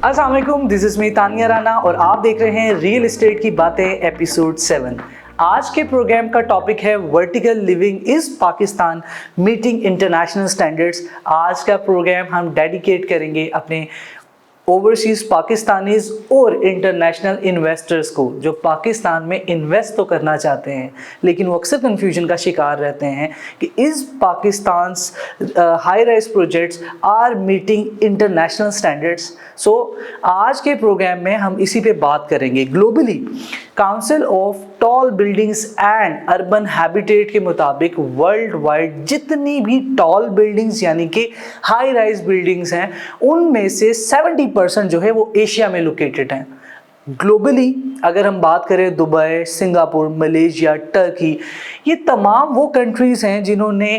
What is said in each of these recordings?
अस्सलाम वालेकुम, this is me Tania Rana और आप देख रहे हैं रियल एस्टेट की बातें एपिसोड 7। आज के प्रोग्राम का टॉपिक है vertical living is Pakistan meeting international standards. आज का प्रोग्राम हम डेडिकेट करेंगे अपने ओवरसीज़ पाकिस्तानीज़ और इंटरनेशनल इन्वेस्टर्स को जो पाकिस्तान में इन्वेस्ट तो करना चाहते हैं लेकिन वो अक्सर कन्फ्यूजन का शिकार रहते हैं कि is Pakistan's high rise projects are meeting international standards. So आज के प्रोग्राम में हम इसी पे बात करेंगे। Globally council of tall buildings and urban habitat के मुताबिक वर्ल्ड वाइड जितनी भी टॉल बिल्डिंग्स यानी कि हाई राइज बिल्डिंग्स हैं उनमें से 70% जो है वो एशिया में लोकेटेड हैं। ग्लोबली अगर हम बात करें दुबई, सिंगापुर, मलेशिया, टर्की, ये तमाम वो कंट्रीज़ हैं जिन्होंने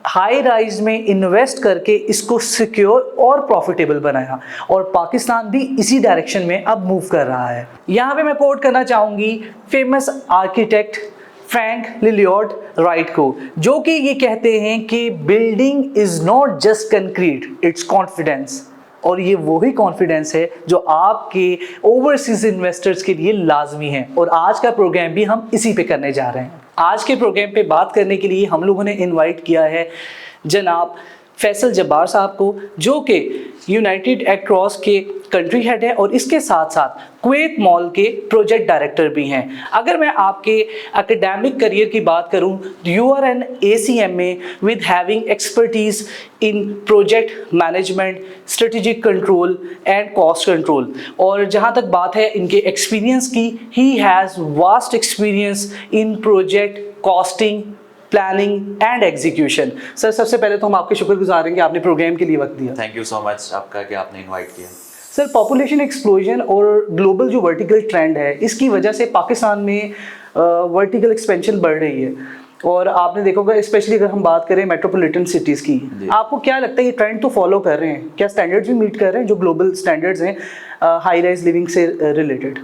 हाई राइज में इन्वेस्ट करके इसको सिक्योर और प्रॉफिटेबल बनाया और पाकिस्तान भी इसी डायरेक्शन में अब मूव कर रहा है। यहाँ पे मैं कोट करना चाहूँगी फेमस आर्किटेक्ट फ्रैंक लिलियॉट राइट को, जो कि ये कहते हैं कि building is not just concrete, it's confidence. और ये वही कॉन्फिडेंस है जो आपके ओवरसीज इन्वेस्टर्स के लिए लाजमी है और आज का प्रोग्राम भी हम इसी पे करने जा रहे हैं। आज के प्रोग्राम पे बात करने के लिए हम लोगों ने इनवाइट किया है जनाब फैसल जब्बार साहब को, जो कि यूनाइटेड एक्रॉस के कंट्री हेड है और इसके साथ साथ कुवैत मॉल के प्रोजेक्ट डायरेक्टर भी हैं। अगर मैं आपके एकेडमिक करियर की बात करूं, you are an ACMA with having expertise in project management, strategic control and cost control. और जहां तक बात है इनके एक्सपीरियंस की, he has vast experience in project costing, planning and execution. Sir, सबसे पहले तो हम आपके शुक्रगुजार हैं कि आपने प्रोग्राम के लिए वक्त दिया। थैंक यू सो मच आपका कि आपने इनवाइट किया। सर, पॉपुलेशन एक्सप्लोजन और ग्लोबल जो वर्टिकल ट्रेंड है इसकी वजह से पाकिस्तान में वर्टिकल एक्सपेंशन बढ़ रही है और आपने देखा होगा, स्पेशली अगर हम बात करें मेट्रोपॉलिटन सिटीज़ की, आपको क्या लगता है ये ट्रेंड तो फॉलो कर रहे हैं? क्या स्टैंडर्ड्स भी मीट कर रहे हैं जो ग्लोबल स्टैंडर्ड्स हैं हाई राइज लिविंग से रिलेटेड?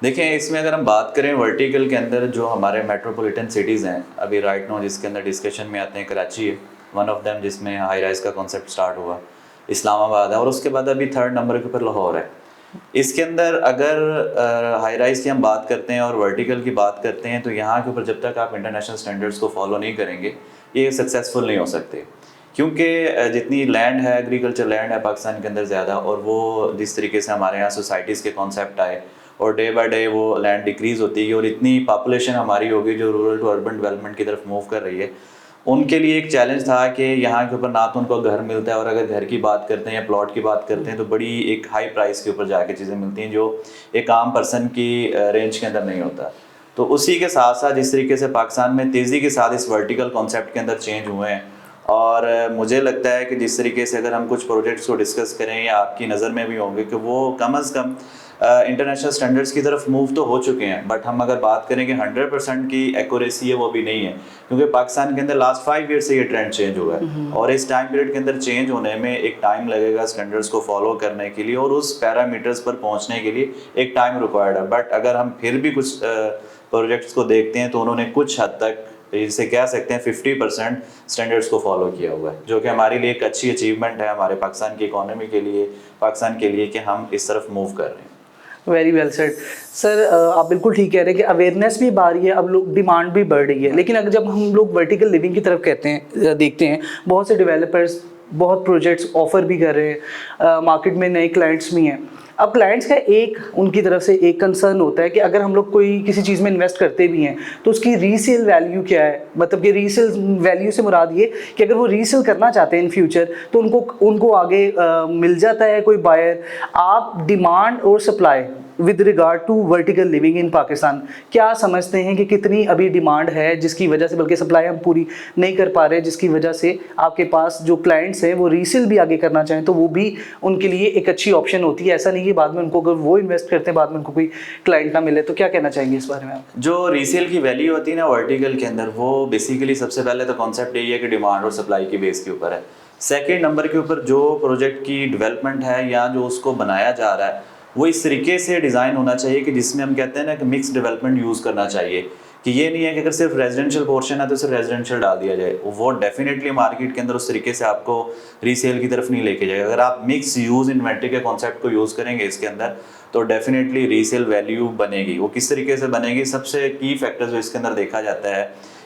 देखें, इसमें अगर हम बात करें वर्टिकल के अंदर जो हमारे मेट्रोपॉलिटन सिटीज़ हैं अभी राइट नाउ जिसके अंदर डिस्कशन में आते हैं, कराची है वन ऑफ देम जिसमें हाई राइज का कॉन्सेप्ट स्टार्ट हुआ, इस्लामाबाद है और उसके बाद अभी थर्ड नंबर के ऊपर लाहौर है। इसके अंदर अगर हाई राइज की हम बात करते हैं और वर्टिकल की बात करते हैं तो यहाँ के ऊपर जब तक आप इंटरनेशनल स्टैंडर्ड्स को फॉलो नहीं करेंगे ये सक्सेसफुल नहीं हो सकते, क्योंकि जितनी लैंड है, एग्रीकल्चर लैंड है पाकिस्तान के अंदर ज़्यादा, और वो जिस तरीके से हमारे यहाँ सोसाइटीज़ के कॉन्सेप्ट आए और डे बाय डे वो लैंड डिक्रीज़ होती है और इतनी पॉपुलेशन हमारी होगी जो रूरल टू अर्बन डेवलपमेंट की तरफ मूव कर रही है, उनके लिए एक चैलेंज था कि यहाँ के ऊपर ना तो उनको घर मिलता है और अगर घर की बात करते हैं या प्लॉट की बात करते हैं तो बड़ी एक हाई प्राइस के ऊपर जाके चीज़ें मिलती हैं जो एक आम पर्सन की रेंज के अंदर नहीं होता। तो उसी के साथ साथ जिस तरीके से पाकिस्तान में तेज़ी के साथ इस वर्टिकल कॉन्सेप्ट के अंदर चेंज हुए हैं और मुझे लगता है कि जिस तरीके से अगर हम कुछ प्रोजेक्ट्स को डिस्कस करें या आपकी नज़र में भी होंगे कि वो कम अज़ कम इंटरनेशनल स्टैंडर्ड्स की तरफ मूव तो हो चुके हैं, बट हम अगर बात करें कि 100% की एक्यूरेसी है वो भी नहीं है, क्योंकि पाकिस्तान के अंदर लास्ट 5 ईयर से ये ट्रेंड चेंज हुआ है और इस टाइम पीरियड के अंदर चेंज होने में एक टाइम लगेगा स्टैंडर्ड्स को फॉलो करने के लिए और उस पैरामीटर्स पर पहुंचने के लिए एक टाइम रिक्वायर्ड है। बट अगर हम फिर भी कुछ प्रोजेक्ट्स को देखते हैं तो उन्होंने कुछ हद तक इसे कह सकते हैं 50% स्टैंडर्ड्स को फॉलो किया हुआ है, जो कि हमारे लिए एक अच्छी अचीवमेंट है हमारे पाकिस्तान की इकोनॉमी के लिए, पाकिस्तान के लिए कि हम इस तरफ मूव कर रहे हैं। वेरी वेल सेड सर, आप बिल्कुल ठीक कह रहे हैं कि अवेयरनेस भी बढ़ रही है, अब लोग डिमांड भी बढ़ रही है, लेकिन अगर जब हम लोग वर्टिकल लिविंग की तरफ कहते हैं देखते हैं बहुत से डेवलपर्स बहुत प्रोजेक्ट्स ऑफर भी कर रहे हैं, मार्केट में नए क्लाइंट्स भी हैं। अब क्लाइंट्स का एक उनकी तरफ से एक कंसर्न होता है कि अगर हम लोग कोई किसी चीज़ में इन्वेस्ट करते भी हैं तो उसकी रीसेल वैल्यू क्या है, मतलब कि रीसेल वैल्यू से मुराद ये कि अगर वो रीसेल करना चाहते हैं इन फ्यूचर तो उनको आगे मिल जाता है कोई बायर। आप डिमांड और supply with regard to vertical living in Pakistan क्या समझते हैं कि कितनी अभी डिमांड है जिसकी वजह से, बल्कि सप्लाई हम पूरी नहीं कर पा रहे, जिसकी वजह से आपके पास जो क्लाइंट्स हैं वो रीसेल भी आगे करना चाहें तो वो भी उनके लिए एक अच्छी ऑप्शन होती है? ऐसा नहीं कि बाद में उनको, अगर वो इन्वेस्ट करते हैं बाद में उनको कोई क्लाइंट ना मिले, तो क्या कहना चाहेंगे इस बारे में आप? जो रीसेल की वैल्यू होती है ना वर्टिकल के अंदर, वो बेसिकली सबसे पहले तो कॉन्सेप्ट यही है कि डिमांड और सप्लाई की बेस के ऊपर है। सेकेंड नंबर के ऊपर जो प्रोजेक्ट की डेवलपमेंट है या जो उसको बनाया जा रहा है वो इस तरीके से डिज़ाइन होना चाहिए कि जिसमें हम कहते हैं ना कि मिक्स डेवलपमेंट यूज़ करना चाहिए, कि ये नहीं है कि अगर सिर्फ रेजिडेंशियल पोर्शन है तो सिर्फ रेजिडेंशियल डाल दिया जाए, वो डेफिनेटली मार्केट के अंदर उस तरीके से आपको रीसेल की तरफ नहीं लेके जाएगा। अगर आप मिक्स यूज़ इन्वेंट्री के कॉन्सेप्ट को यूज़ करेंगे इसके अंदर तो डेफिनेटली रीसेल वैल्यू बनेगी। वो किस तरीके से बनेगी, सबसे की फैक्टर जो इसके अंदर देखा जाता है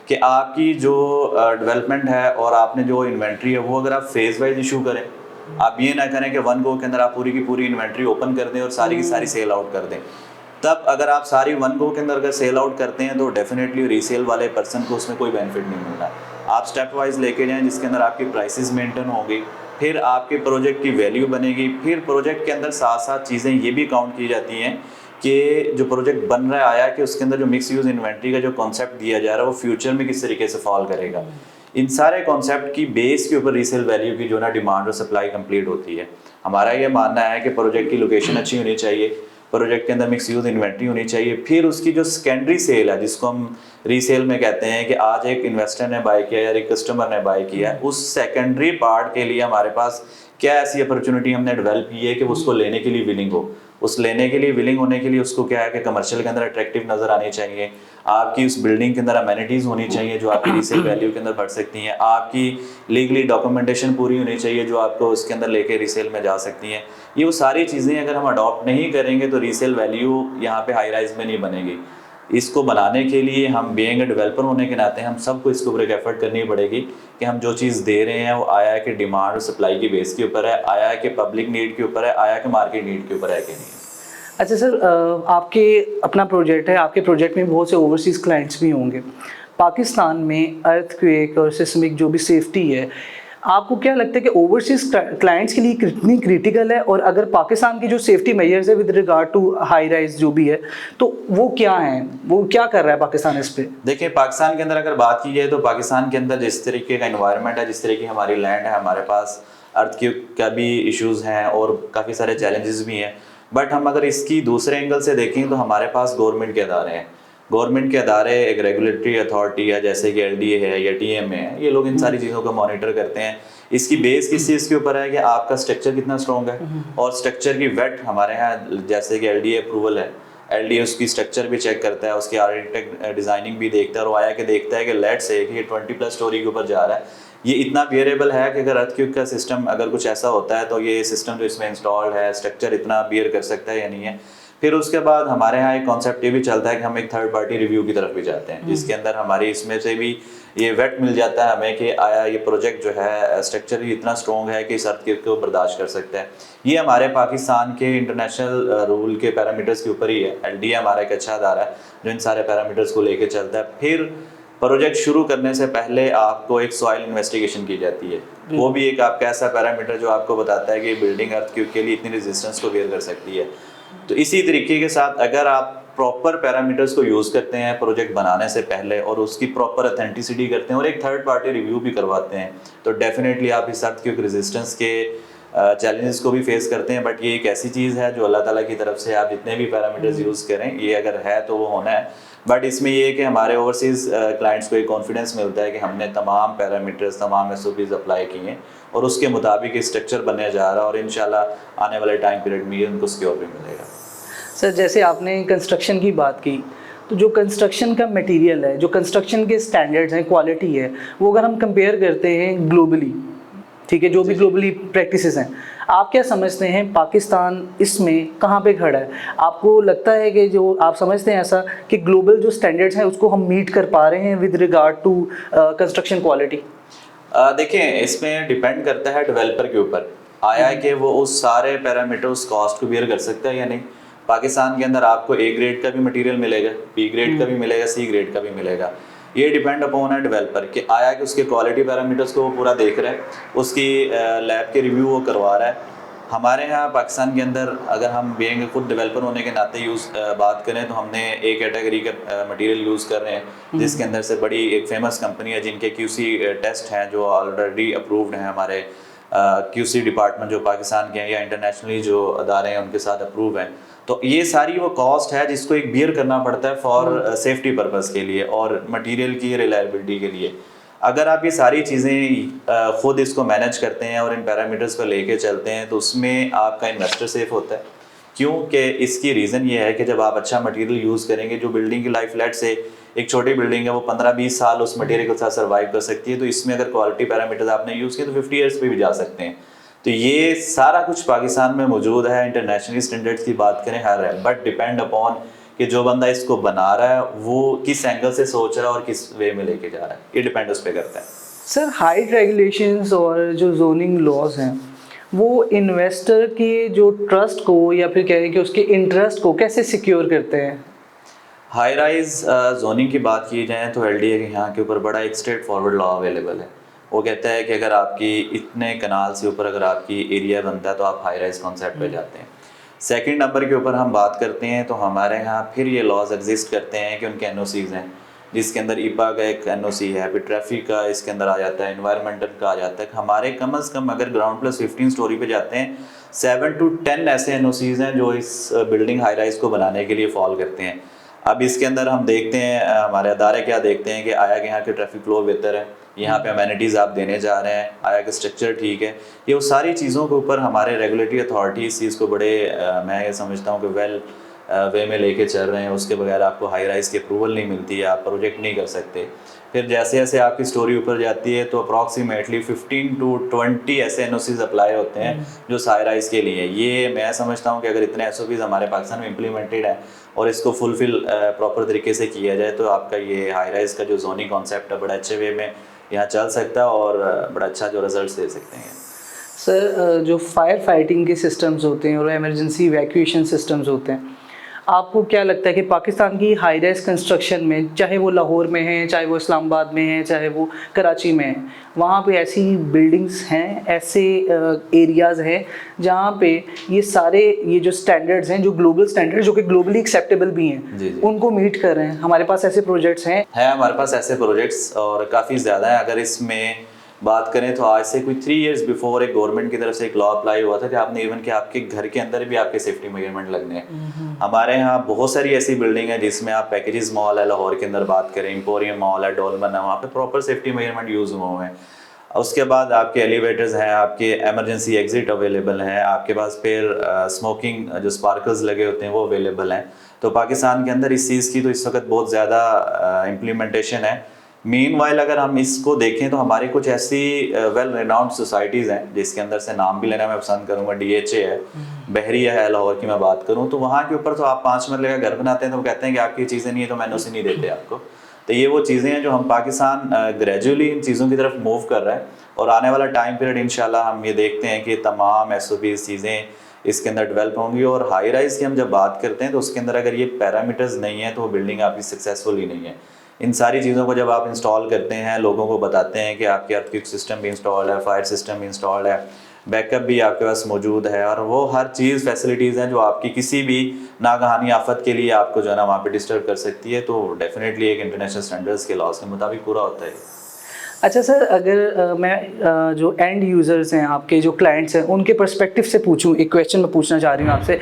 कि आपकी जो डेवलपमेंट है और आपने जो इन्वेंट्री है वो अगर आप फेज वाइज इशू करें, आप ये ना करें कि वन गो के अंदर आप पूरी की पूरी इन्वेंट्री ओपन कर दें और सारी की सारी सेल आउट कर दें। तब अगर आप सारी वन गो के अंदर अगर सेल आउट करते हैं तो डेफिनेटली रीसेल वाले पर्सन को उसमें कोई बेनिफिट नहीं मिलता। आप स्टेप वाइज लेके जाएं जिसके अंदर आपकी प्राइसेस मेंटेन होगी, फिर आपके प्रोजेक्ट की वैल्यू बनेगी, फिर प्रोजेक्ट के अंदर साथ साथ चीज़ें ये भी काउंट की जाती हैं कि जो प्रोजेक्ट बन रहा है आया कि उसके अंदर जो मिक्स यूज़ इन्वेंट्री का जो कॉन्सेप्ट दिया जा रहा है वो फ्यूचर में किस तरीके से फॉल करेगा। इन सारे कॉन्सेप्ट की बेस के ऊपर रीसेल वैल्यू की जो ना डिमांड और सप्लाई कंप्लीट होती है। हमारा ये मानना है कि प्रोजेक्ट की लोकेशन अच्छी होनी चाहिए, प्रोजेक्ट के अंदर मिक्स यूज इन्वेंट्री होनी चाहिए, फिर उसकी जो सेकेंडरी सेल है जिसको हम रीसेल में कहते हैं कि आज एक इन्वेस्टर ने बाय किया या एक कस्टमर ने बाय किया, उस सेकेंडरी पार्ट के लिए हमारे पास क्या ऐसी अपॉर्चुनिटी हमने डेवलप की है कि उसको लेने के लिए विलिंग हो। उस लेने के लिए विलिंग होने के लिए उसको क्या है कि कमर्शियल के अंदर अट्रैक्टिव नज़र आनी चाहिए, आपकी उस बिल्डिंग के अंदर अमेनिटीज़ होनी चाहिए जो आपकी रीसेल वैल्यू के अंदर बढ़ सकती हैं, आपकी लीगली डॉक्यूमेंटेशन पूरी होनी चाहिए जो आपको उसके अंदर लेके रीसेल में जा सकती हैं। ये वो सारी चीज़ें अगर हम अडॉप्ट नहीं करेंगे तो रीसेल वैल्यू यहाँ पे हाई राइज में नहीं बनेगी। इसको बनाने के लिए हम बीइंग ए डेवलपर होने के नाते हम सबको इसके ऊपर एक एफर्ट करनी पड़ेगी कि हम जो चीज़ दे रहे हैं वो आया है कि डिमांड और सप्लाई की बेस के ऊपर है, आया है कि पब्लिक नीड के ऊपर है, आया कि मार्केट नीड के ऊपर है कि नहीं। अच्छा सर, आपके अपना प्रोजेक्ट है, आपके प्रोजेक्ट में बहुत से ओवरसीज़ क्लाइंट्स भी होंगे। पाकिस्तान में अर्थक्वेक और सिस्मिक जो भी सेफ्टी है, आपको क्या लगता है कि ओवरसीज़ क्लाइंट्स के लिए कितनी क्रिटिकल है, और अगर पाकिस्तान की जो सेफ्टी मेजर्स है with regard to high rise जो भी है तो वो क्या हैं, वो क्या कर रहा है पाकिस्तान इस पे? देखिए पाकिस्तान के अंदर अगर बात की जाए तो पाकिस्तान के अंदर जिस तरीके का एनवायरनमेंट है, जिस तरीके की हमारी लैंड है, हमारे पास अर्थक्वेक का भी इश्यूज़ हैं और काफ़ी सारे चैलेंजेस भी हैं। बट हम अगर इसकी दूसरे एंगल से देखें तो हमारे पास गवर्नमेंट के अदारे हैं। गवर्नमेंट के अदारे एक रेगुलेटरी अथॉरिटी है जैसे कि LDA है या TMA है, ये लोग इन सारी चीज़ों को मॉनिटर करते हैं। इसकी बेस किस चीज़ के ऊपर है कि आपका स्ट्रक्चर कितना स्ट्रॉन्ग है और स्ट्रक्चर की वेट हमारे यहाँ जैसे कि LDA अप्रूवल है, LDA उसकी स्ट्रक्चर भी चेक करता है, उसकी आर्किटेक्ट डिज़ाइनिंग भी देखता है और आया कि देखता है कि लेट से कि ये 20+ स्टोरी के ऊपर जा रहा है, ये इतना बियरेबल है कि अगर अर्थक्वेक का सिस्टम अगर कुछ ऐसा होता है तो ये सिस्टम जो इसमें इंस्टॉल्ड है स्ट्रक्चर इतना बियर कर सकता है या नहीं है। फिर उसके बाद हमारे यहाँ एक कॉन्सेप्ट ये भी चलता है कि हम एक थर्ड पार्टी रिव्यू की तरफ भी जाते हैं जिसके अंदर हमारी इसमें से भी ये वेट मिल जाता है हमें कि आया ये प्रोजेक्ट जो है स्ट्रक्चर ही इतना स्ट्रॉन्ग है कि इस अर्थक्वेक को बर्दाश्त कर सकता है। ये हमारे पाकिस्तान के इंटरनेशनल रूल के पैरामीटर्स के ऊपर ही है। LDA हमारा एक अच्छा अदारा है जो इन सारे पैरामीटर्स को लेके चलता है। फिर प्रोजेक्ट शुरू करने से पहले आपको एक सॉइल इन्वेस्टिगेशन की जाती है, वो भी एक आपका ऐसा पैरामीटर जो आपको बताता है कि बिल्डिंग अर्थक्वेक के लिए इतनी रेजिस्टेंस को बेयर कर सकती है। तो इसी तरीके के साथ अगर आप प्रॉपर पैरामीटर्स को यूज़ करते हैं प्रोजेक्ट बनाने से पहले और उसकी प्रॉपर ऑथेंटिसिटी करते हैं और एक थर्ड पार्टी रिव्यू भी करवाते हैं तो डेफिनेटली आप इस अर्थक्वेक रेजिस्टेंस के चैलेंजेस को भी फेस करते हैं। बट ये एक ऐसी चीज़ है जो अल्लाह ताला की तरफ से आप जितने भी पैरामीटर्स यूज़ करें ये अगर है तो वो होना है। बट इसमें ये है कि हमारे ओवरसीज़ क्लाइंट्स को एक कॉन्फिडेंस मिलता है कि हमने तमाम पैरामीटर्स तमाम SOPs अप्लाई किए हैं और उसके मुताबिक स्ट्रक्चर बनने जा रहा है और इंशाल्लाह आने वाले टाइम पीरियड में ये उनको सिक्योर भी मिलेगा। सर जैसे आपने कंस्ट्रक्शन की बात की तो जो कंस्ट्रक्शन का मटेरियल है, जो कंस्ट्रक्शन के स्टैंडर्ड्स हैं, क्वालिटी है, वो अगर हम कंपेयर करते हैं ग्लोबली, ठीक है, जो भी ग्लोबली प्रैक्टिसेस हैं, आप क्या समझते हैं पाकिस्तान इसमें कहाँ पे खड़ा है? आपको लगता है कि जो आप समझते हैं ऐसा कि ग्लोबल जो स्टैंडर्ड्स हैं उसको हम मीट कर पा रहे हैं with regard to construction quality? देखिए इसमें डिपेंड करता है डेवलपर के ऊपर, आया है कि वो उस सारे पैरामीटर्स कॉस्ट को बियर कर सकता है या नहीं। पाकिस्तान के अंदर आपको A ग्रेड का भी मटेरियल मिलेगा, B ग्रेड का भी मिलेगा, C ग्रेड का भी मिलेगा। ये डिपेंड अपॉन है डेवलपर कि आया कि उसके क्वालिटी पैरामीटर्स को वो पूरा देख रहा है, उसकी लैब के रिव्यू वो करवा रहा है। हमारे यहाँ पाकिस्तान के अंदर अगर हम बीइंग खुद डेवलपर होने के नाते बात करें तो हमने एक कैटेगरी का मटेरियल यूज़ कर रहे हैं जिसके अंदर से बड़ी एक फेमस कंपनी है जिनके QC टेस्ट हैं जो ऑलरेडी अप्रूव्ड हैं हमारे QC डिपार्टमेंट जो पाकिस्तान के हैं या इंटरनेशनली जो अदारे हैं उनके साथ अप्रूव हैं। तो ये सारी वो कॉस्ट है जिसको एक बियर करना पड़ता है फॉर सेफ्टी पर्पस के लिए और मटेरियल की रिलायबिलिटी के लिए। अगर आप ये सारी चीज़ें खुद इसको मैनेज करते हैं और इन पैरामीटर्स पर लेके चलते हैं तो उसमें आपका इन्वेस्टर सेफ होता है, क्योंकि इसकी रीज़न ये है कि जब आप अच्छा मटेरियल यूज़ करेंगे, जो बिल्डिंग की लाइफ लेट से एक छोटी बिल्डिंग है वो 15-20 साल उस मटेरियल के साथ सर्वाइव कर सकती है, तो इसमें अगर क्वालिटी पैरामीटर्स आपने यूज़ किए तो 50 ईयर्स पे भी जा सकते हैं। तो ये सारा कुछ पाकिस्तान में मौजूद है। इंटरनेशनल स्टैंडर्ड्स की बात करें हर है, बट डिपेंड अपॉन कि जो बंदा इसको बना रहा है वो किस एंगल से सोच रहा है और किस वे में लेके जा रहा है, ये डिपेंड उस पर करता है। सर हाइट रेगुलेशंस और जो जोनिंग लॉज हैं वो इन्वेस्टर के जो ट्रस्ट को या फिर कहें कि उसके इंटरेस्ट को कैसे सिक्योर करते हैं? हाई राइज जोनिंग की बात की जाए तो एलडीए के यहाँ के ऊपर बड़ा एक स्ट्रेट फॉरवर्ड लॉ अवेलेबल है। वो कहता है कि अगर आपकी इतने कनाल से ऊपर अगर आपकी एरिया बनता है तो आप हाई राइज कॉन्सेप्ट पे जाते हैं। सेकंड नंबर के ऊपर हम बात करते हैं तो हमारे यहाँ फिर ये लॉज एग्जिस्ट करते हैं कि उनके एनओसीज हैं, जिसके अंदर ईपा का एक एनओसी है, फिर ट्रैफिक का इसके अंदर आ जाता है, एनवायरमेंटल का आ जाता है। हमारे कम से कम अगर ग्राउंड प्लस 15 स्टोरी पे जाते हैं 7 to 10 ऐसे एनओसीज हैं जो इस बिल्डिंग हाई राइज को बनाने के लिए फॉल करते हैं। अब इसके अंदर हम देखते हैं हमारे अदारे क्या देखते हैं कि आया कि यहाँ के ट्रैफिक फ्लो बेहतर है, यहाँ पे अमेनिटीज़ आप देने जा रहे हैं, आया कि स्ट्रक्चर ठीक है, ये वो सारी चीज़ों के ऊपर हमारे रेगुलेटरी अथॉरिटी इस चीज़ को बड़े मैं ये समझता हूँ कि वेल वे में लेके चल रहे हैं। उसके बगैर आपको हाई राइज की अप्रूवल नहीं मिलती है, आप प्रोजेक्ट नहीं कर सकते। फिर जैसे जैसे आपकी स्टोरी ऊपर जाती है तो अप्रॉक्सीमेटली 15 to 20 ऐसे एनओसीज अप्लाई होते हैं जो हाई राइज के लिए। ये मैं समझता हूँ कि अगर इतने एसओपीज हमारे पाकिस्तान में इम्प्लीमेंटेड है और इसको फुलफिल प्रॉपर तरीके से किया जाए तो आपका ये हाई राइज का जो जोनिंग कॉन्सेप्ट है बड़ा अच्छे वे में यहाँ चल सकता है और बड़ा अच्छा जो रिजल्ट्स दे सकते हैं। सर जो फायर फाइटिंग के सिस्टम्स होते हैं और इमरजेंसी इवैक्यूएशन सिस्टम्स होते हैं, आपको क्या लगता है कि पाकिस्तान की हाई राइज कंस्ट्रक्शन में, चाहे वो लाहौर में है, चाहे वो इस्लामाबाद में है, चाहे वो कराची में है, वहाँ पे ऐसी बिल्डिंग्स हैं, ऐसे एरियाज़ हैं जहाँ पे ये सारे ये जो स्टैंडर्ड्स हैं, जो ग्लोबल स्टैंडर्ड्स जो कि ग्लोबली एक्सेप्टेबल भी हैं, जी। उनको मीट कर रहे हैं? हमारे पास ऐसे प्रोजेक्ट्स हैं? हमारे पास ऐसे प्रोजेक्ट्स और काफ़ी ज़्यादा हैं। अगर इसमें बात करें तो आज से कोई 3 इयर्स बिफोर एक गवर्नमेंट की तरफ से एक लॉ अप्लाई हुआ था कि आपने इवन कि आपके घर के अंदर भी आपके सेफ्टी मेजरमेंट लगने हैं। हमारे यहाँ बहुत सारी ऐसी बिल्डिंग है जिसमें आप पैकेजेस मॉल है, लाहौर के अंदर बात करें, एम्पोरियम मॉल है, डोलमन है, वहाँ पे प्रॉपर सेफ्टी मेजरमेंट यूज़ हुए हैं। उसके बाद आपके एलिवेटर्स हैं, आपके एमरजेंसी एग्जिट अवेलेबल हैं, आपके पास फिर स्मोकिंग जो स्पार्कल्स लगे होते हैं वो अवेलेबल हैं। तो पाकिस्तान के अंदर इस चीज़ की तो इस वक्त बहुत ज़्यादा इम्प्लीमेंटेशन है। मीनवाइल अगर हम इसको देखें तो हमारी कुछ ऐसी वेल रिनाउंड सोसाइटीज़ हैं जिसके अंदर से नाम भी लेना मैं पसंद करूँगा। डीएचए है, बहरिया है, लाहौर की मैं बात करूँ तो वहाँ के ऊपर तो आप 5 मरले का घर बनाते हैं तो वो कहते हैं कि आपकी चीज़ें नहीं है तो मैंने उसे नहीं देते आपको। तो ये वो चीज़ें हैं जो हम पाकिस्तान ग्रेजुअली इन चीज़ों की तरफ मूव कर रहा है और आने वाला टाइम पीरियड इंशाल्लाह हम ये देखते हैं कि तमाम एसओपीज़ चीज़ें इसके अंदर डेवलप होंगी। और हाई राइज की हम जब बात करते हैं तो उसके अंदर अगर ये पैरामीटर्स नहीं है तो वो बिल्डिंग आपकी सक्सेसफुल ही नहीं है। इन सारी चीज़ों को जब आप इंस्टॉल करते हैं, लोगों को बताते हैं कि आपके अर्थक्वेक सिस्टम भी इंस्टॉल्ड है, फायर सिस्टम भी इंस्टॉल्ड है, बैकअप भी आपके पास मौजूद है और वो हर चीज़ फैसिलिटीज़ हैं जो आपकी किसी भी नागहानी आफत के लिए आपको जो है ना वहाँ पे डिस्टर्ब कर सकती है। तो डेफिनेटली एक इंटरनेशनल स्टैंडर्ड्स के लॉज के मुताबिक पूरा होता है। अच्छा सर, अगर मैं जो एंड यूज़र्स हैं, आपके जो क्लाइंट्स हैं, उनके पर्सपेक्टिव से पूछूं, एक क्वेश्चन मैं पूछना चाह रही हूँ आपसे।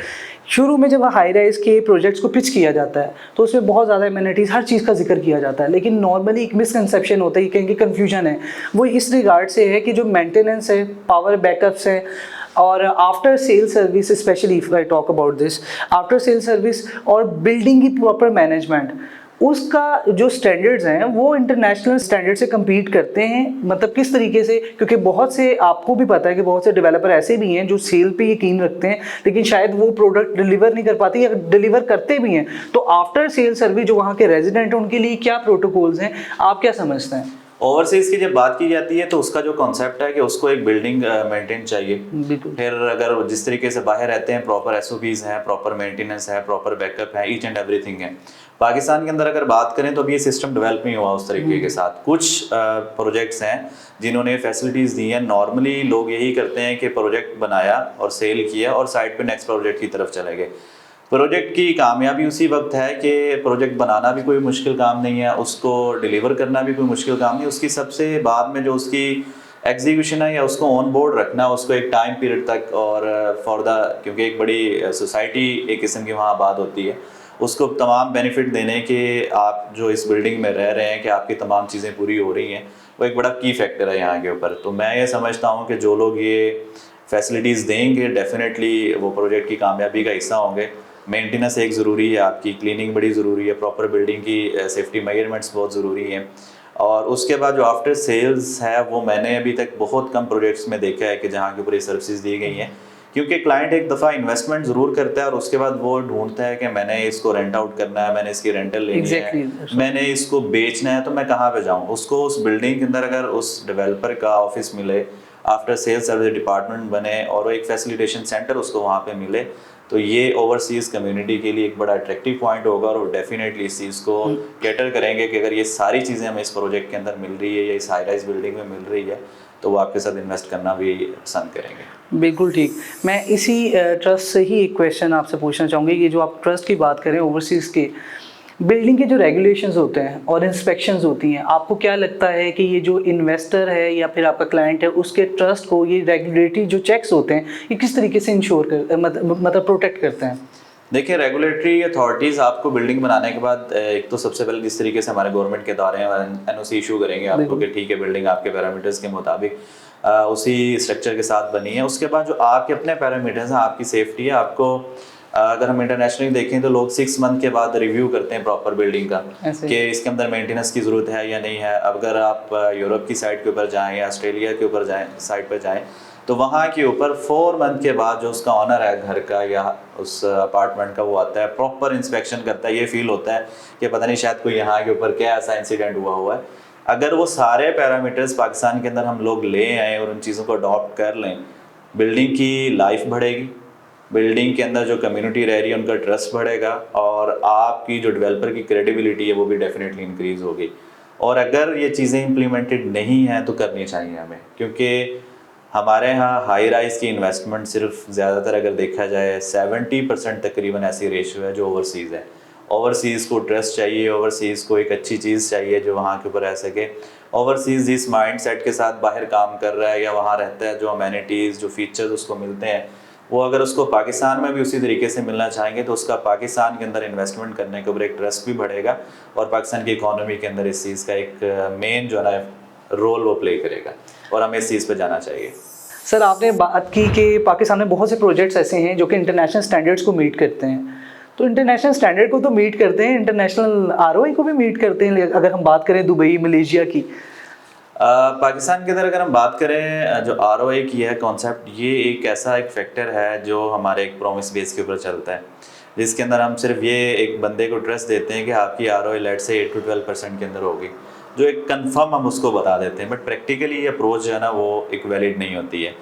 शुरू में जब हाई राइज के प्रोजेक्ट्स को पिच किया जाता है तो उसमें बहुत ज़्यादा एमिनिटीज़ हर चीज़ का जिक्र किया जाता है, लेकिन नॉर्मली एक मिसकंसेप्शन होता है, कहेंगे कन्फ्यूजन है, वो इस रिगार्ड से है कि जो मेंटेनेंस है, पावर बैकअप्स है और after sale service, specially if I talk about this, after sale service और बिल्डिंग की प्रॉपर मैनेजमेंट, उसका जो स्टैंडर्ड्स हैं वो इंटरनेशनल स्टैंडर्ड से compete करते हैं? मतलब किस तरीके से, क्योंकि बहुत से, आपको भी पता है कि बहुत से डेवलपर ऐसे भी हैं जो सेल पे यकीन रखते हैं लेकिन शायद वो प्रोडक्ट डिलीवर नहीं कर पाते, या डिलीवर करते भी हैं तो आफ्टर सेल सर्विस जो वहाँ के रेजिडेंट हैं उनके लिए क्या प्रोटोकॉल्स हैं, आप क्या समझते हैं? ओवरसीज की जब बात की जाती है तो उसका जो कॉन्सेप्ट है कि उसको एक बिल्डिंग मेंटेन चाहिए। फिर अगर जिस तरीके से बाहर रहते हैं प्रॉपर एसओपीज हैं, प्रॉपर मेंटेनेंस है, प्रॉपर बैकअप है, ईच एंड एवरीथिंग है। पाकिस्तान के अंदर अगर बात करें तो अभी ये सिस्टम डेवलप नहीं हुआ उस तरीके के साथ। कुछ प्रोजेक्ट्स हैं जिन्होंने फैसिलिटीज़ दी हैं। नॉर्मली लोग यही करते हैं कि प्रोजेक्ट बनाया और सेल किया और साइड पे नेक्स्ट प्रोजेक्ट की तरफ चले गए। प्रोजेक्ट की कामयाबी उसी वक्त है कि प्रोजेक्ट बनाना भी कोई मुश्किल काम नहीं है, उसको डिलीवर करना भी कोई मुश्किल काम नहीं, उसकी सबसे बाद में जो उसकी एग्जीक्यूशन है या उसको ऑन बोर्ड रखना, उसको एक टाइम पीरियड तक और फॉर द, क्योंकि एक बड़ी सोसाइटी एक किस्म की वहाँ आबाद होती है, उसको तमाम बेनिफिट देने के आप जो इस बिल्डिंग में रह रहे हैं कि आपकी तमाम चीज़ें पूरी हो रही हैं, वो एक बड़ा की फैक्टर है यहाँ के ऊपर। तो मैं ये समझता हूँ कि जो लोग ये फैसिलिटीज़ देंगे, डेफिनेटली वो प्रोजेक्ट की कामयाबी का हिस्सा होंगे। मेंटेनेंस एक ज़रूरी है, आपकी क्लीनिंग बड़ी ज़रूरी है, प्रॉपर बिल्डिंग की सेफ्टी मेजरमेंट्स बहुत ज़रूरी हैं। और उसके बाद जो आफ्टर सेल्स है वो मैंने अभी तक बहुत कम प्रोजेक्ट्स में देखा है कि जहाँ के ऊपर ये सर्विसेज दी गई हैं, क्योंकि क्लाइंट एक दफ़ा इन्वेस्टमेंट ज़रूर करता है और उसके बाद वो ढूंढता है कि मैंने इसको रेंट आउट करना है, मैंने इसकी रेंटल लेनी Exactly. है, मैंने इसको बेचना है, तो मैं कहाँ पे जाऊँ। उसको उस बिल्डिंग के अंदर अगर उस डेवलपर का ऑफिस मिले, आफ्टर सेल्स सर्विस डिपार्टमेंट बने और वो एक फैसिलिटेशन सेंटर उसको वहाँ पे मिले, तो ये ओवरसीज़ कम्युनिटी के लिए एक बड़ा अट्रैक्टिव पॉइंट होगा और डेफिनेटली इस चीज़ को कैटर करेंगे कि अगर ये सारी चीज़ें हमें इस प्रोजेक्ट के अंदर मिल रही है या इस हाई राइज बिल्डिंग में मिल रही है, तो वो आपके साथ इन्वेस्ट करना भी पसंद करेंगे। बिल्कुल ठीक। मैं इसी ट्रस्ट से ही एक क्वेश्चन आपसे पूछना चाहूँगी कि जो आप ट्रस्ट की बात करें, ओवरसीज़ के बिल्डिंग के जो रेगुलेशंस होते हैं और इंस्पेक्शंस होती हैं, आपको क्या लगता है कि ये जो इन्वेस्टर है या फिर आपका क्लाइंट है उसके ट्रस्ट को ये रेगुलेटरी जो चेक्स होते हैं ये किस तरीके से इंश्योर कर मतलब प्रोटेक्ट करते हैं? देखिए, रेगुलेटरी अथॉरिटीज़ आपको बिल्डिंग बनाने के बाद एक तो सबसे पहले जिस तरीके से हमारे गवर्नमेंट के इदारे हैं एनओसी इशू करेंगे आपको कि ठीक है बिल्डिंग आपके पैरामीटर्स के मुताबिक उसी स्ट्रक्चर के साथ बनी है। उसके बाद जो आपके अपने पैरामीटर्स हैं, आपकी सेफ्टी है, आपको अगर हम इंटरनेशनली देखें तो लोग 6 मंथ के बाद रिव्यू करते हैं प्रॉपर बिल्डिंग का कि इसके अंदर मेंटेनेंस की ज़रूरत है या नहीं है। अगर आप यूरोप की साइड के ऊपर जाएँ या ऑस्ट्रेलिया के ऊपर जाएँ साइड पर जाएँ, तो वहाँ के ऊपर 4 मंथ के बाद जो उसका ऑनर है घर का या उस अपार्टमेंट का, वो आता है प्रॉपर इंस्पेक्शन करता है। ये फील होता है कि पता नहीं शायद कोई यहाँ के ऊपर क्या ऐसा इंसिडेंट हुआ है। अगर वो सारे पैरामीटर्स पाकिस्तान के अंदर हम लोग ले आएँ और उन चीज़ों को अडॉप्ट कर लें, बिल्डिंग की लाइफ बढ़ेगी, बिल्डिंग के अंदर जो कम्युनिटी रह रही है उनका ट्रस्ट बढ़ेगा और आपकी जो डेवलपर की क्रेडिबिलिटी है वो भी डेफिनेटली इंक्रीज़ होगी। और अगर ये चीज़ें इम्प्लीमेंटेड नहीं हैं तो करनी चाहिए हमें, क्योंकि हमारे यहाँ हाई राइज की इन्वेस्टमेंट सिर्फ ज़्यादातर अगर देखा जाए 70% तकरीबन ऐसी रेशियो है जो ओवरसीज़ है। ओवरसीज़ को ट्रस्ट चाहिए, ओवरसीज़ को एक अच्छी चीज़ चाहिए जो वहाँ के ऊपर रह सके। ओवरसीज़ जिस माइंड सेट के साथ बाहर काम कर रहा है या वहाँ रहता है, जो अमेनिटीज़ जो फीचर्स उसको मिलते हैं, वो अगर उसको पाकिस्तान में भी उसी तरीके से मिलना चाहेंगे तो उसका पाकिस्तान के अंदर इन्वेस्टमेंट करने के ऊपर एक ट्रस्ट भी बढ़ेगा और पाकिस्तान की इकॉनमी के अंदर इस चीज़ का एक मेन जो है रोल वो प्ले करेगा और हमें इस चीज़ पे जाना चाहिए। सर, आपने बात की कि पाकिस्तान में बहुत से प्रोजेक्ट्स ऐसे हैं जो कि इंटरनेशनल स्टैंडर्ड्स को मीट करते हैं। तो इंटरनेशनल स्टैंडर्ड को तो मीट करते हैं, इंटरनेशनल आरओआई को भी मीट करते हैं। अगर हम बात करें दुबई, मलेशिया की, पाकिस्तान के अंदर अगर हम बात करें, जो आरओआई की है कॉन्सेप्ट, ये एक ऐसा एक फैक्टर है जो हमारे एक प्रॉमिस बेस के ऊपर चलता है, जिसके अंदर हम सिर्फ ये एक बंदे को ट्रस्ट देते हैं कि आपकी आरओआई लेट से 8 to 12% के अंदर होगी, जो एक कंफर्म हम उसको बता देते हैं। बट प्रैक्टिकली ये अप्रोच जो है ना वो एक वैलिड नहीं होती है।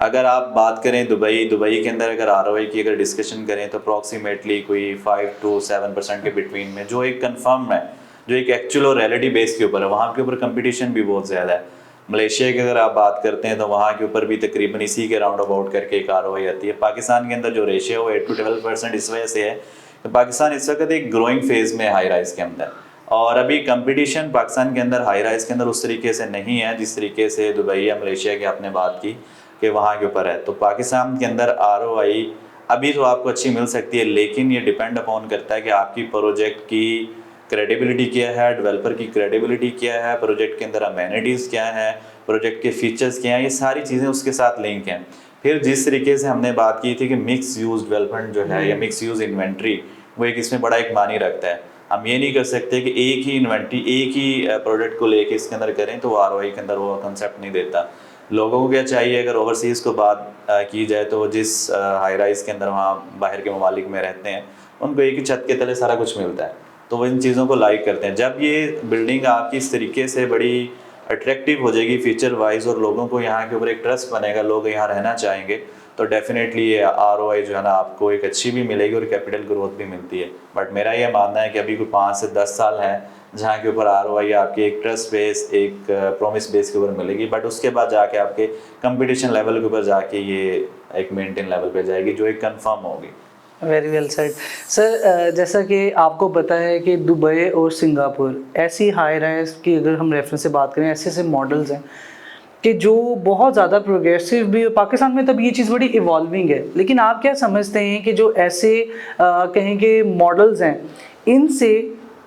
अगर आप बात करें दुबई के अंदर अगर आरओआई की अगर डिस्कशन करें तो अप्रॉक्सीमेटली कोई 5 to 7% के बिटवीन में, जो एक कंफर्म है, जो एक एक्चुअल और रियलिटी बेस के ऊपर है। वहाँ के ऊपर कंपटीशन भी बहुत ज़्यादा है। मलेशिया की अगर आप बात करते हैं तो वहाँ के ऊपर भी तकरीबन इसी के राउंड अबाउट करके एक आरओआई आती है। पाकिस्तान के अंदर जो रेशियो है वो 8 to 12% इस वजह से है कि पाकिस्तान इस वक्त एक ग्रोइंग फेज़ में हाई राइज के अंदर, और अभी कंपटीशन पाकिस्तान के अंदर हाई राइज के अंदर उस तरीके से नहीं है जिस तरीके से दुबई या मलेशिया की आपने बात की कि वहाँ के ऊपर है। तो पाकिस्तान के अंदर आरओआई अभी तो आपको अच्छी मिल सकती है, लेकिन ये डिपेंड अपॉन करता है कि आपकी प्रोजेक्ट की क्रेडिबिलिटी क्या है, डेवलपर की क्रेडिबिलिटी क्या है, प्रोजेक्ट के अंदर अमेनिटीज़ क्या है, प्रोजेक्ट के फीचर्स क्या हैं, ये सारी चीज़ें उसके साथ लिंक हैं। फिर जिस तरीके से हमने बात की थी कि मिक्स यूज़ डेवलपमेंट जो है या मिक्स यूज़ इन्वेंट्री, वो एक इसमें बड़ा एक मानी रखता है। हम ये नहीं कर सकते कि एक ही इन्वेंट्री एक ही प्रोडक्ट को लेके इसके अंदर करें तो आरओआई के अंदर वो कंसेप्ट नहीं देता। लोगों को क्या चाहिए, अगर ओवरसीज़ को बात की जाए तो जिस हाई राइज के अंदर वहाँ बाहर के ममालिक में रहते हैं उनको एक ही छत के तले सारा कुछ मिलता है, तो वो इन चीज़ों को लाइक करते हैं। जब ये बिल्डिंग आपकी इस तरीके से बड़ी अट्रैक्टिव हो जाएगी फीचर वाइज और लोगों को यहाँ के ऊपर एक ट्रस्ट बनेगा, लोग यहाँ रहना चाहेंगे, तो डेफिनेटली ये आरओआई जो है ना आपको एक अच्छी भी मिलेगी और कैपिटल ग्रोथ भी मिलती है। बट मेरा ये मानना है कि अभी कोई 5 से 10 साल हैं जहाँ के ऊपर आरओआई आपकी एक ट्रस्ट बेस, एक प्रॉमिस बेस के ऊपर मिलेगी, बट उसके बाद जाके आपके कंपटीशन लेवल के ऊपर जाके ये एक मेंटेन लेवल पे जाएगी जो एक कंफर्म होगी। Very well said sir. जैसा कि आपको पता है कि दुबई और सिंगापुर ऐसी हाई राइज की अगर हम रेफरेंस से बात करें, ऐसे मॉडल्स हैं कि जो बहुत ज़्यादा प्रोग्रेसिव भी है। पाकिस्तान में तब ये चीज़ बड़ी इवॉल्विंग है, लेकिन आप क्या समझते हैं कि जो ऐसे कहेंगे मॉडल्स हैं, इनसे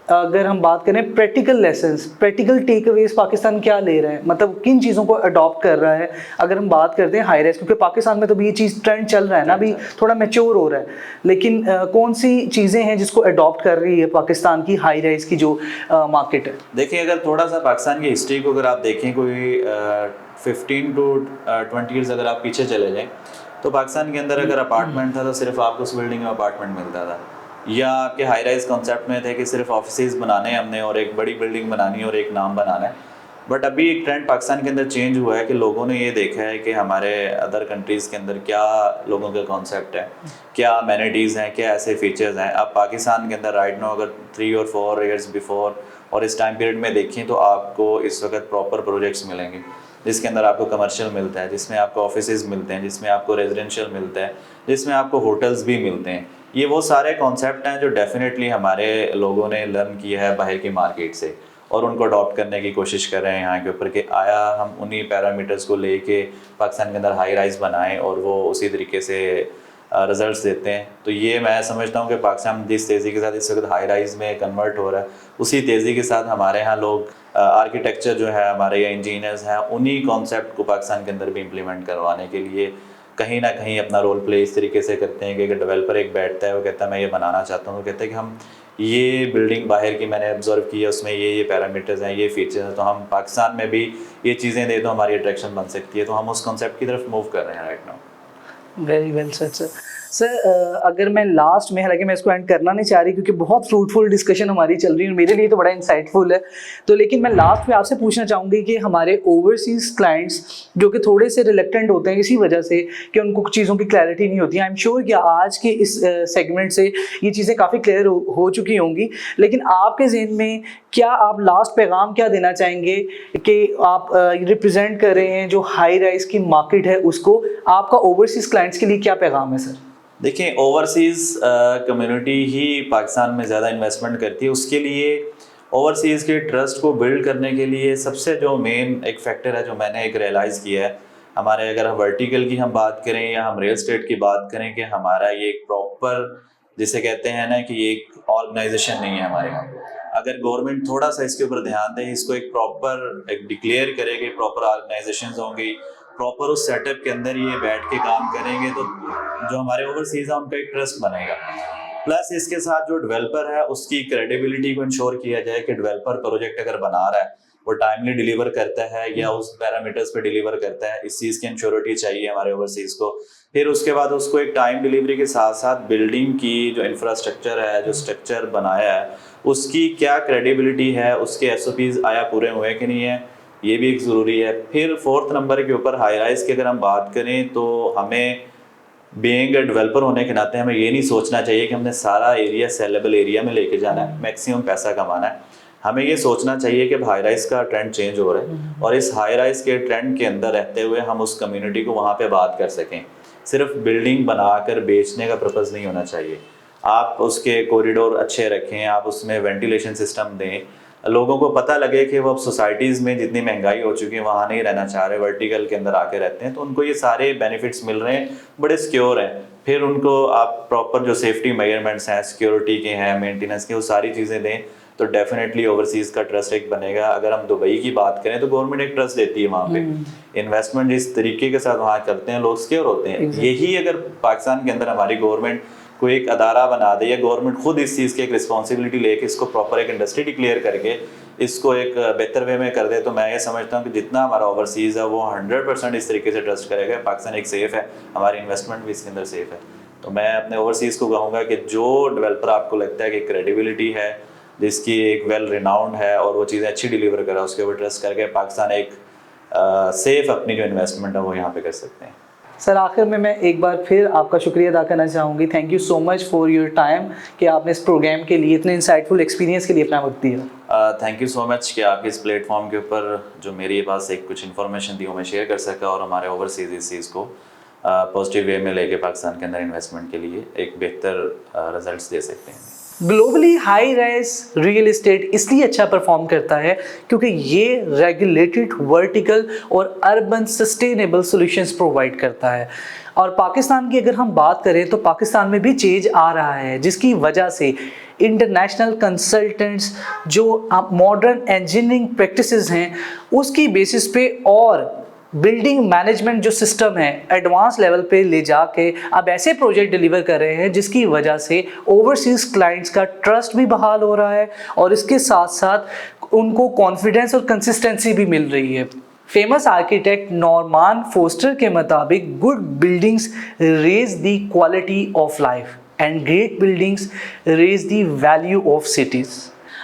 अगर हम बात करें practical lessons, practical takeaways Pakistan क्या ले रहे हैं, मतलब किन चीज़ों को अडॉप्ट कर रहा है? अगर हम बात करते हैं हाई राइज, क्योंकि पाकिस्तान में तो भी ये चीज़ ट्रेंड चल रहा है ना, अभी थोड़ा मैच्योर हो रहा है, लेकिन कौन सी चीज़ें हैं जिसको अडॉप्ट कर रही है पाकिस्तान की हाई राइज की जो मार्केट है? देखिए, अगर थोड़ा सा पाकिस्तान की हिस्ट्री को अगर आप देखें, कोई 15 to 20 ईयर्स अगर आप पीछे चले जाएं, तो पाकिस्तान के अंदर अगर अपार्टमेंट था तो सिर्फ आपको उस बिल्डिंग में अपार्टमेंट मिलता था, या आपके हाई राइज कॉन्सेप्ट में थे कि सिर्फ ऑफिसेज बनाने हैं हमने और एक बड़ी बिल्डिंग बनानी है और एक नाम बनाना है। बट अभी एक ट्रेंड पाकिस्तान के अंदर चेंज हुआ है कि लोगों ने ये देखा है कि हमारे अदर कंट्रीज़ के अंदर क्या लोगों का कॉन्सेप्ट है, क्या अमेनिटीज़ हैं, क्या ऐसे फीचर्स हैं। अब पाकिस्तान के अंदर राइट नाउ अगर 3 और 4 ईयर्स बिफोर और इस टाइम पीरियड में देखें तो आपको इस वक्त प्रॉपर प्रोजेक्ट्स मिलेंगे जिसके अंदर आपको कमर्शियल मिलता है, जिसमें आपको ऑफिसेज मिलते हैं, जिसमें आपको रेजिडेंशियल मिलता है, जिसमें आपको होटल्स भी मिलते हैं। ये वो सारे कॉन्सेप्ट हैं जो डेफिनेटली हमारे लोगों ने लर्न किया है बाहर की मार्केट से और उनको अडॉप्ट करने की कोशिश कर रहे हैं यहाँ के ऊपर कि आया हम उन्हीं पैरामीटर्स को लेके पाकिस्तान के अंदर हाई राइज बनाएं और वो उसी तरीके से रिजल्ट्स देते हैं। तो ये मैं समझता हूँ कि पाकिस्तान जिस तेज़ी के साथ इस वक्त हाई राइज में कन्वर्ट हो रहा है, उसी तेज़ी के साथ हमारे यहाँ लोग आर्किटेक्चर जो है हमारे यहाँ इंजीनियर्स हैं उन्हीं कॉन्सेप्ट को पाकिस्तान के अंदर भी इम्प्लीमेंट करवाने के लिए कहीं ना कहीं अपना रोल प्ले इस तरीके से करते हैं कि अगर डेवलपर एक बैठता है वो कहता है मैं ये बनाना चाहता हूँ, वो कहते हैं कि हम ये बिल्डिंग बाहर की मैंने ऑब्जर्व की है, उसमें ये पैरामीटर्स हैं, ये फीचर्स हैं, तो हम पाकिस्तान में भी ये चीज़ें दे तो हमारी अट्रैक्शन बन सकती है। तो हम उस कॉन्सेप्ट की तरफ मूव कर रहे हैं right now. Very well sir. Sir अगर मैं लास्ट में, हालांकि मैं इसको एंड करना नहीं चाह रही क्योंकि बहुत फ्रूटफुल डिस्कशन हमारी चल रही है, मेरे लिए तो बड़ा इंसाइटफुल है, तो लेकिन मैं लास्ट में आपसे पूछना चाहूँगी कि हमारे ओवरसीज़ क्लाइंट्स जो कि थोड़े से रिलेक्टेंट होते हैं इसी वजह से कि उनको कुछ चीज़ों की क्लैरिटी नहीं होती है। आई एम श्योर कि आज के इस सेगमेंट से ये चीज़ें काफ़ी क्लियर हो चुकी होंगी, लेकिन आपके जहन में क्या आप लास्ट पैगाम क्या देना चाहेंगे कि आप रिप्रेजेंट कर रहे हैं जो हाई राइज की मार्केट है उसको, आपका ओवरसीज़ क्लाइंट्स के लिए क्या पैगाम है सर? देखिए, ओवरसीज़ कम्युनिटी ही पाकिस्तान में ज़्यादा इन्वेस्टमेंट करती है। उसके लिए ओवरसीज़ के ट्रस्ट को बिल्ड करने के लिए सबसे जो मेन एक फैक्टर है जो मैंने एक रियलाइज़ किया है, हमारे अगर वर्टिकल की हम बात करें या हम रियल एस्टेट की बात करें कि हमारा ये एक प्रॉपर जिसे कहते हैं ना कि ये एक ऑर्गेनाइजेशन नहीं है हमारे यहाँ। अगर गवर्नमेंट थोड़ा सा इसके ऊपर ध्यान दे, इसको एक प्रॉपर एक डिक्लेयर करे कि प्रॉपर ऑर्गेनाइजेशंस होंगी, प्रॉपर उस सेटअप के अंदर ये बैठ के काम करेंगे तो जो हमारे ओवरसीज है उनका एक ट्रस्ट बनेगा। प्लस इसके साथ जो डेवलपर है उसकी क्रेडिबिलिटी को इंश्योर किया जाए कि डेवलपर प्रोजेक्ट अगर बना रहा है वो टाइमली डिलीवर करता है या उस पैरामीटर्स पे डिलीवर करता है, इस चीज़ की इंश्योरिटी चाहिए हमारे ओवरसीज को। फिर उसके बाद उसको एक टाइम डिलीवरी के साथ साथ बिल्डिंग की जो इंफ्रास्ट्रक्चर है, जो स्ट्रक्चर बनाया है, उसकी क्या क्रेडिबिलिटी है, उसके SOPs आया पूरे हुए कि नहीं है, ये भी एक ज़रूरी है। फिर 4th नंबर के ऊपर हाई राइज की अगर हम बात करें तो हमें बीइंग अ डेवलपर होने के नाते हमें ये नहीं सोचना चाहिए कि हमने सारा एरिया सेलेबल एरिया में लेके जाना है, मैक्सिमम पैसा कमाना है। हमें ये सोचना चाहिए कि हाई राइज का ट्रेंड चेंज हो रहा है और इस हाई राइज के ट्रेंड के अंदर रहते हुए हम उस कम्युनिटी को वहाँ पे बात कर सकें। सिर्फ बिल्डिंग बनाकर बेचने का पर्पज़ नहीं होना चाहिए। आप उसके कॉरिडोर अच्छे रखें, आप उसमें वेंटिलेशन सिस्टम दें, लोगों को पता लगे कि वो अब सोसाइटीज़ में जितनी महंगाई हो चुकी है वहाँ नहीं रहना चाह रहे, वर्टिकल के अंदर आके रहते हैं, तो उनको ये सारे बेनिफिट्स मिल रहे हैं, बड़े सिक्योर हैं। फिर उनको आप प्रॉपर जो सेफ्टी मेजरमेंट्स हैं, सिक्योरिटी के हैं, मेंटेनेंस के, वो सारी चीज़ें दें तो डेफिनेटली ओवरसीज़ का ट्रस्ट एक बनेगा। अगर हम दुबई की बात करें तो गवर्नमेंट एक ट्रस्ट देती है वहाँ पे, इन्वेस्टमेंट जिस तरीके के साथ वहाँ करते हैं लोग सिक्योर होते हैं। यही अगर पाकिस्तान के अंदर हमारी गवर्नमेंट कोई एक अदारा बना दे या गवर्नमेंट खुद इस चीज़ की एक रिस्पॉन्सिबिलिटी लेके इसको प्रॉपर एक इंडस्ट्री डिक्लेयर करके इसको एक बेहतर वे में कर दे, तो मैं ये समझता हूँ कि जितना हमारा ओवरसीज़ है वो 100% इस तरीके से ट्रस्ट करेगा। पाकिस्तान एक सेफ़ है, हमारी इन्वेस्टमेंट भी इसके अंदर सेफ़ है। तो मैं अपने ओवरसीज़ को कहूँगा कि जो डेवलपर आपको लगता है कि क्रेडिबिलिटी है, जिसकी एक वेल रिनाउंड है और वो चीज़ें अच्छी डिलीवर कर रहा है, उसके ऊपर ट्रस्ट करके पाकिस्तान एक सेफ़ अपनी जो इन्वेस्टमेंट है वो यहाँ पे कर सकते हैं। सर आखिर में मैं एक बार फिर आपका शुक्रिया अदा करना चाहूँगी। Thank you so much for your time कि आपने इस प्रोग्राम के लिए इतने इंसाइटफुल एक्सपीरियंस के लिए अपना वक्त दिया। थैंक यू सो मच कि आप इस प्लेटफॉर्म के ऊपर जो मेरे पास एक कुछ इन्फॉर्मेशन थी वो मैं शेयर कर सका और हमारे ओवरसीज इस चीज़ को पॉजिटिव वे में लेके पाकिस्तान के अंदर इन्वेस्टमेंट के लिए एक बेहतर रिजल्ट्स दे सकते हैं। Globally high rise real estate इसलिए अच्छा परफॉर्म करता है क्योंकि ये रेगुलेटेड, वर्टिकल और अर्बन सस्टेनेबल सॉल्यूशंस प्रोवाइड करता है। और पाकिस्तान की अगर हम बात करें तो पाकिस्तान में भी चेंज आ रहा है, जिसकी वजह से इंटरनेशनल कंसल्टेंट्स जो मॉडर्न इंजीनियरिंग प्रैक्टिसेस हैं उसकी बेसिस पे और बिल्डिंग मैनेजमेंट जो सिस्टम है एडवांस लेवल पे ले जाके अब ऐसे प्रोजेक्ट डिलीवर कर रहे हैं जिसकी वजह से ओवरसीज क्लाइंट्स का ट्रस्ट भी बहाल हो रहा है और इसके साथ साथ उनको कॉन्फिडेंस और कंसिस्टेंसी भी मिल रही है। फेमस आर्किटेक्ट नॉर्मान फोस्टर के मुताबिक good buildings raise the quality of life and great buildings raise the value of cities.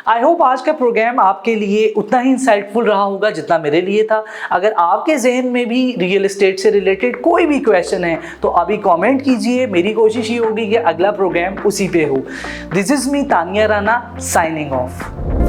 I hope आज का प्रोग्राम आपके लिए उतना ही इंसाइटफुल रहा होगा जितना मेरे लिए था। अगर आपके जहन में भी रियल एस्टेट से रिलेटेड कोई भी क्वेश्चन है तो अभी कमेंट कीजिए। मेरी कोशिश ये होगी कि अगला प्रोग्राम उसी पे हो। This is me Tania Rana signing off.